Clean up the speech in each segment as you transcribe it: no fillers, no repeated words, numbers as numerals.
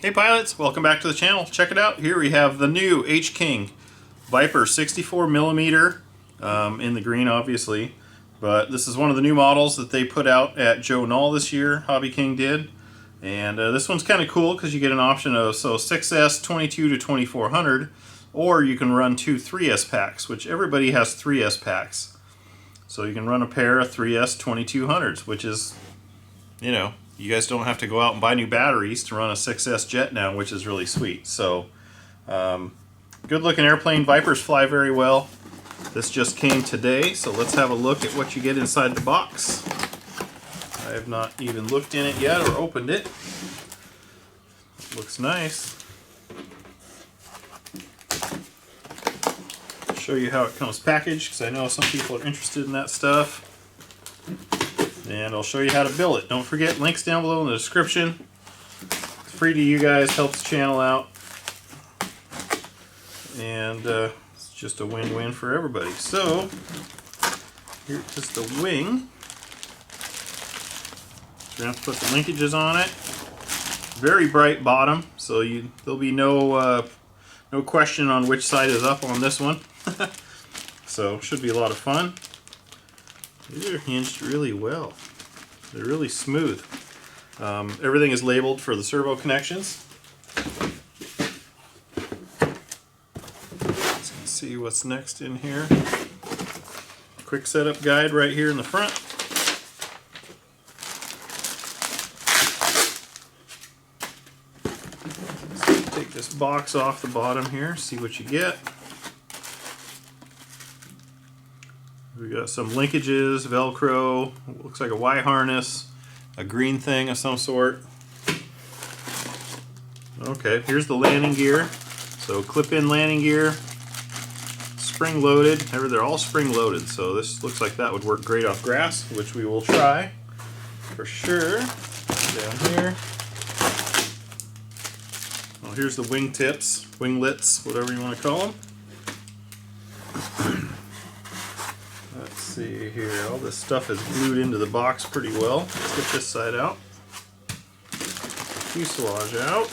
Hey pilots, welcome back to the channel. Check it out. Here we have the new H-King Viper 64mm in the green, obviously. But this is one of the new models that they put out at Joe Knoll this year. Hobbyking did. And this one's kind of cool because you get an option of 6S 22 to 2400, or you can run two 3S packs, which everybody has 3S packs. So you can run a pair of 3S 2200s, which is, you know, you guys don't have to go out and buy new batteries to run a 6S jet now, which is really sweet. So, good looking airplane. Vipers fly very well. This just came today, so let's have a look at what you get inside the box. I have not even looked in it yet or opened it. Looks nice. I'll show you how it comes packaged, because I know some people are interested in that stuff. And I'll show you how to build it. Don't forget, links down below in the description. It's free to you guys, helps the channel out. And it's just a win-win for everybody. So, here is the wing. We're going to have to put the linkages on it. Very bright bottom, so there'll be no question on which side is up on this one. So, should be a lot of fun. These are hinged really well. They're really smooth. Everything is labeled for the servo connections. Let's see what's next in here. Quick setup guide right here in the front. Let's take this box off the bottom here, see what you get. We got some linkages, Velcro, looks like a Y harness, a green thing of some sort. Okay, here's the landing gear. So clip-in landing gear, spring loaded. They're all spring loaded, so this looks like that would work great off grass, which we will try for sure. Down here. Well, here's the wing tips, winglets, whatever you want to call them. Let's see here, all this stuff is glued into the box pretty well. Let's get this side out. Fuselage out.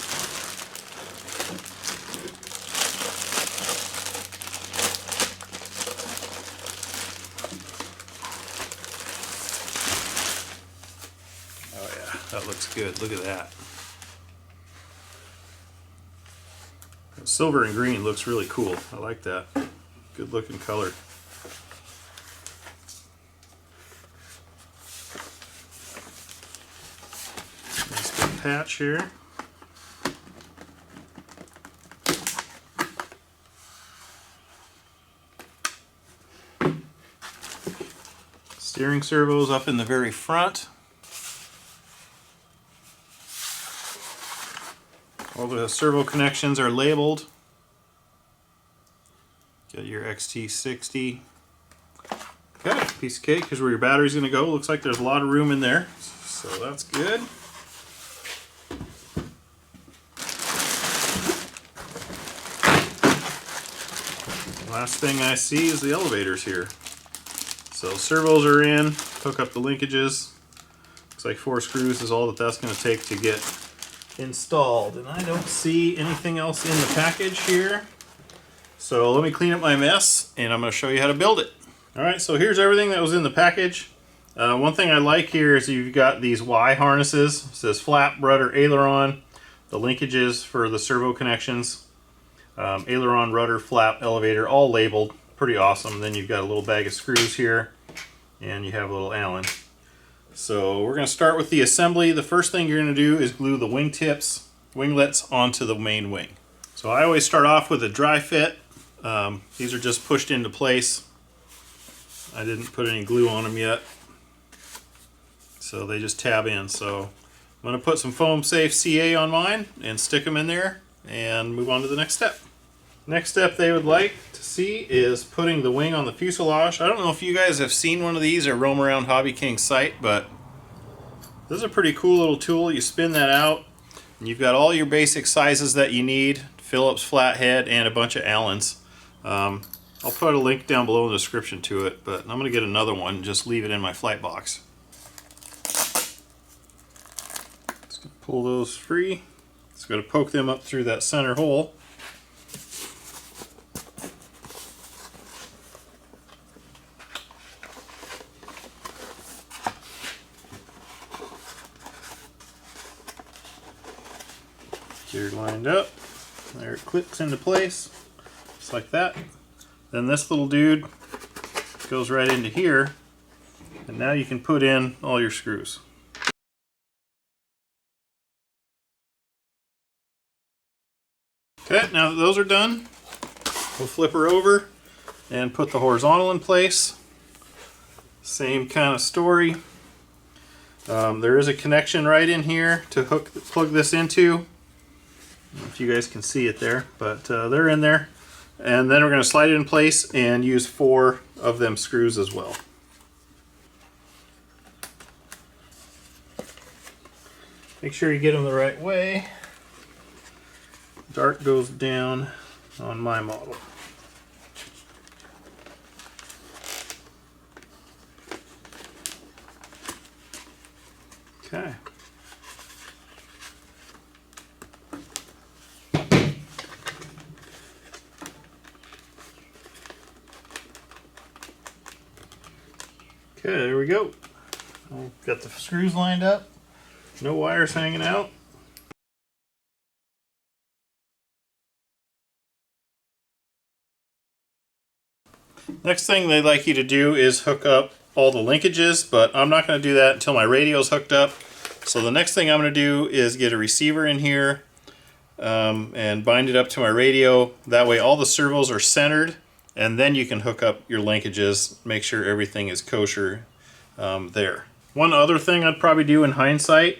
Oh yeah, that looks good. Look at that. That silver and green looks really cool. I like that. Good looking color. Patch here. Steering servos up in the very front. All the servo connections are labeled. Got your XT60. Okay, piece of cake. Here's where your battery's going to go. Looks like there's a lot of room in there, so that's good. Last thing I see is the elevators here. So servos are in, hook up the linkages. Looks like 4 screws is all that's going to take to get installed. And I don't see anything else in the package here. So let me clean up my mess and I'm going to show you how to build it. Alright, so here's everything that was in the package. One thing I like here is you've got these Y harnesses. It says flap, rudder, aileron. The linkages for the servo connections. Aileron, rudder, flap, elevator, all labeled. Pretty awesome. Then you've got a little bag of screws here, and you have a little Allen. So we're going to start with the assembly. The first thing you're going to do is glue the wing tips, winglets, onto the main wing. So I always start off with a dry fit. These are just pushed into place. I didn't put any glue on them yet, so they just tab in. So I'm going to put some foam safe CA on mine and stick them in there and move on to the next step. Next step they would like to see is putting the wing on the fuselage. I don't know if you guys have seen one of these or roam around Hobbyking's site, but this is a pretty cool little tool. You spin that out and you've got all your basic sizes that you need. Phillips flathead and a bunch of Allens. I'll put a link down below in the description to it, but I'm going to get another one and just leave it in my flight box. Just gonna pull those free. Just got to poke them up through that center hole. Gear lined up. There it clicks into place, just like that. Then this little dude goes right into here, and now you can put in all your screws. Okay, now that those are done, we'll flip her over and put the horizontal in place. Same kind of story. There is a connection right in here to plug this into. I don't know if you guys can see it there, but they're in there. And then we're going to slide it in place and use 4 of them screws as well. Make sure you get them the right way. Dart goes down on my model. Okay. Okay, there we go. Got the screws lined up. No wires hanging out. Next thing they'd like you to do is hook up all the linkages, but I'm not going to do that until my radio's hooked up. So the next thing I'm going to do is get a receiver in here and bind it up to my radio. That way all the servos are centered, and then you can hook up your linkages, make sure everything is kosher there. One other thing I'd probably do in hindsight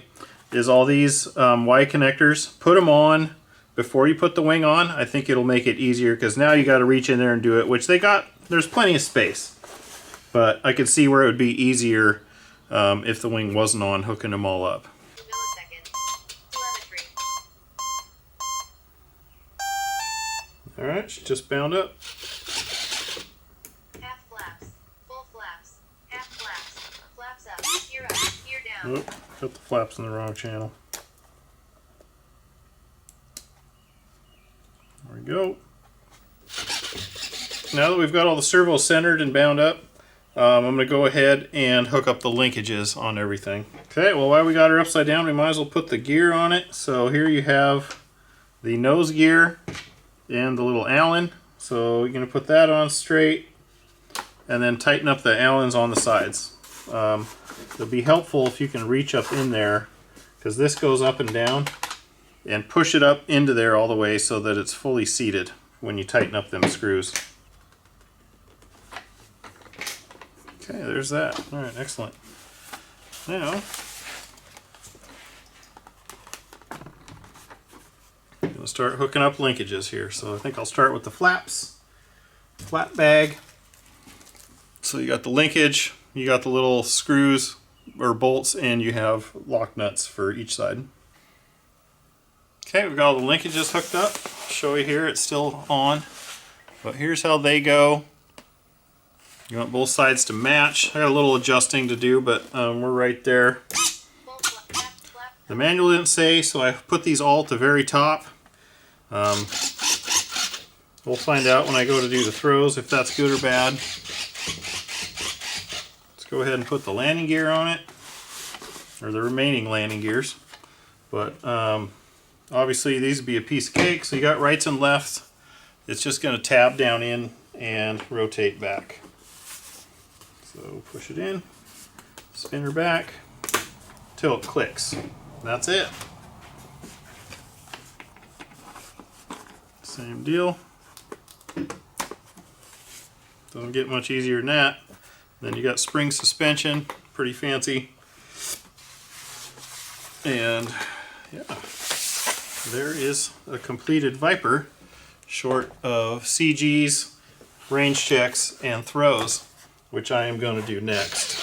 is all these Y connectors, put them on before you put the wing on. I think it'll make it easier, because now you got to reach in there and do it, which there's plenty of space. But I could see where it would be easier if the wing wasn't on, hooking them all up. Alright, she just bound up. Half flaps, full flaps, half flaps, flaps up, here down. Oop, got the flaps in the wrong channel. There we go. Now that we've got all the servos centered and bound up, I'm going to go ahead and hook up the linkages on everything. Okay, well, while we got her upside down, we might as well put the gear on it. So here you have the nose gear and the little Allen. So you're going to put that on straight and then tighten up the Allens on the sides. It'll be helpful if you can reach up in there, because this goes up and down, and push it up into there all the way so that it's fully seated when you tighten up them screws. Okay, there's that. All right, excellent. Now, I'm going to start hooking up linkages here. So I think I'll start with the flaps, flat bag. So you got the linkage, you got the little screws or bolts, and you have lock nuts for each side. Okay, we've got all the linkages hooked up. I'll show you here, it's still on. But here's how they go. You want both sides to match. I got a little adjusting to do, but we're right there. The manual didn't say, so I put these all at the very top. We'll find out when I go to do the throws if that's good or bad. Let's go ahead and put the landing gear on it, or the remaining landing gears. But obviously these would be a piece of cake, so you got rights and lefts. It's just going to tab down in and rotate back. So push it in, spin her back till it clicks. That's it. Same deal. Doesn't get much easier than that. Then you got spring suspension, pretty fancy. And yeah, there is a completed Viper, short of CGs, range checks, and throws, which I am going to do next.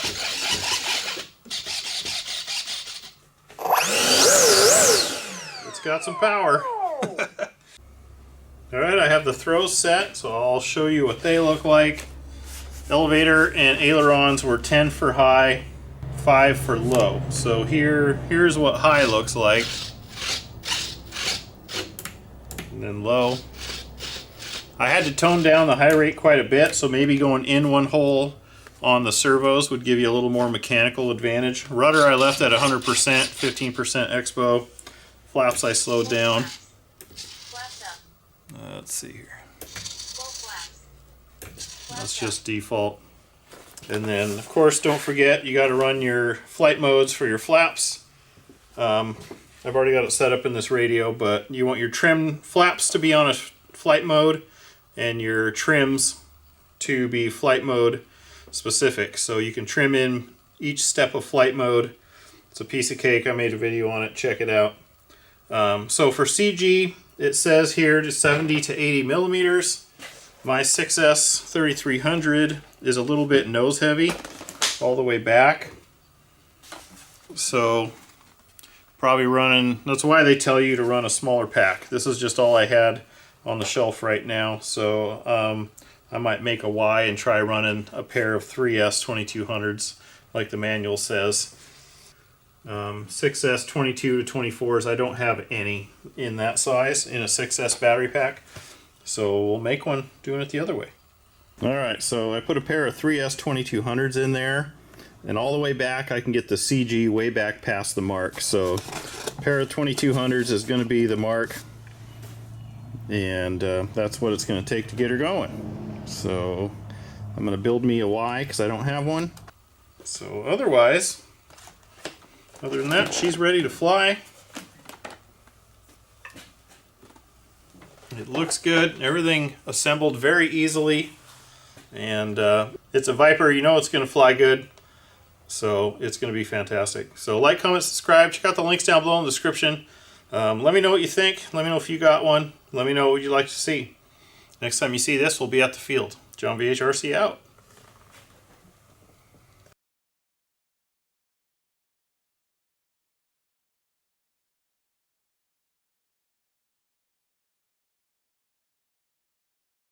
It's got some power. Alright, I have the throws set, so I'll show you what they look like. Elevator and ailerons were 10 for high, 5 for low. So here's what high looks like. and then low. I had to tone down the high rate quite a bit, so maybe going in one hole on the servos would give you a little more mechanical advantage. Rudder I left at 100%, 15% expo. Flaps I slowed down. Flaps up. Let's see here. Full flaps. That's just default. And then, of course, don't forget you got to run your flight modes for your flaps. I've already got it set up in this radio, but you want your trim flaps to be on a flight mode and your trims to be flight mode specific. So you can trim in each step of flight mode. It's a piece of cake. I made a video on it. Check it out. So for CG, it says here just 70 to 80 millimeters. My 6S 3300 is a little bit nose heavy all the way back. So probably running, that's why they tell you to run a smaller pack. This is just all I had on the shelf right now. So I might make a Y and try running a pair of 3S 2200s like the manual says. 6S 22 to 24s, I don't have any in that size in a 6S battery pack. So we'll make one doing it the other way. Alright, so I put a pair of 3S 2200s in there. And all the way back, I can get the CG way back past the mark. So a pair of 2200s is going to be the mark. And that's what it's going to take to get her going. So I'm going to build me a Y because I don't have one. So otherwise, other than that, she's ready to fly. It looks good. Everything assembled very easily. And it's a Viper. You know it's going to fly good. So it's going to be fantastic. So like, comment, subscribe. Check out the links down below in the description. Let me know what you think. Let me know if you got one. Let me know what you'd like to see. Next time you see this, we'll be at the field. John VHRC out.